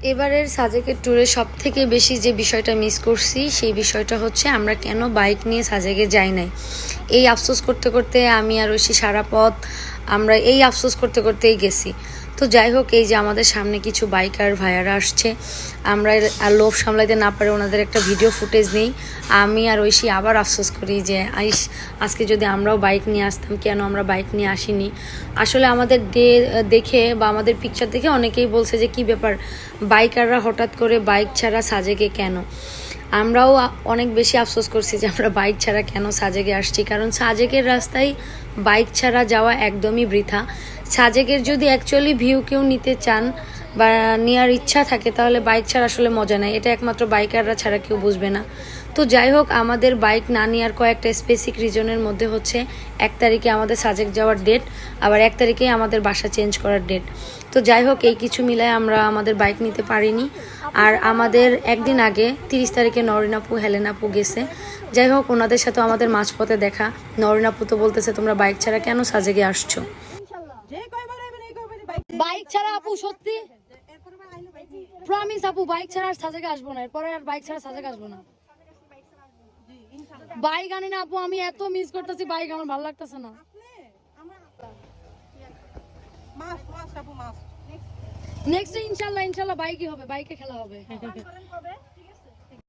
এবারের সাজেকের ট্যুরে সব থেকে বেশি যে বিষয়টা মিস করছি সেই বিষয়টা হচ্ছে আমরা কেন বাইক নিয়ে সাজেকে যাই নাই। এই আফসোস করতে করতে আমি আর ঐশী সারা পথ আমরা এই আফসোস করতে করতেই গেছি। তো যাই হোক, এই যে আমাদের সামনে কিছু বাইকার ভাইয়ারা আসছে, আমরা আর লোভ সামলাইতে না পারে ওনাদের একটা ভিডিও ফুটেজ নেই। আমি আর ঐশী আবার আফসোস করি যে আজকে যদি আমরাও বাইক নিয়ে আসতাম, কেন আমরা বাইক নিয়ে আসিনি। আসলে আমাদের দেখে বা আমাদের পিকচার দেখে অনেকেই বলছে যে কি ব্যাপার, বাইকাররা হঠাৎ করে বাইক ছাড়া সাজেকে কেন। আমরাও অনেক বেশি আফসোস করছি যে আমরা বাইক ছাড়া কেন সাজেকে আসছি, কারণ সাজেকের রাস্তায় বাইক ছাড়া যাওয়া একদমই বৃথা। সাজেকের যদি অ্যাকচুয়ালি ভিউ কেউ নিতে চান বা নেওয়ার ইচ্ছা থাকে তাহলে বাইক ছাড়া আসলে মজা নেই, এটা একমাত্র বাইকাররা ছাড়া কেউ বুঝবে না। তো যাই হোক, আমাদের বাইক না নেওয়ার কয়েকটা স্পেসিফিক রিজনের মধ্যে হচ্ছে 1 তারিখে আমাদের সাজেক যাওয়ার ডেট, আবার 1 তারিখে আমাদের বাসা চেঞ্জ করার ডেট। তো যাই হোক, এই কিছু মিলায় আমরা আমাদের বাইক নিতে পারিনি। আর আমাদের একদিন আগে 30 তারিখে নরিন আপু, হেলেন আপু গেছে। যাই হোক, ওনাদের সাথে আমাদের মাঝপথে দেখা। নরিন আপু তো বলতেছে তোমরা বাইক ছাড়া কেন সাজেকে আসছো। বাইক ছাড়া আপু সত্যি প্রমিস আপু, বাইক ছাড়া আর সাজেকে আসবো না, এরপরে আর বাইক ছাড়া সাজেকে আসবো না। বাইক আনি না আপু, আমি এত মিস করতেছি বাইক, আমার ভালো লাগতেছে না। নেক্সট ইনশাল্লাহ বাইকই হবে, বাইকে খেলা হবে।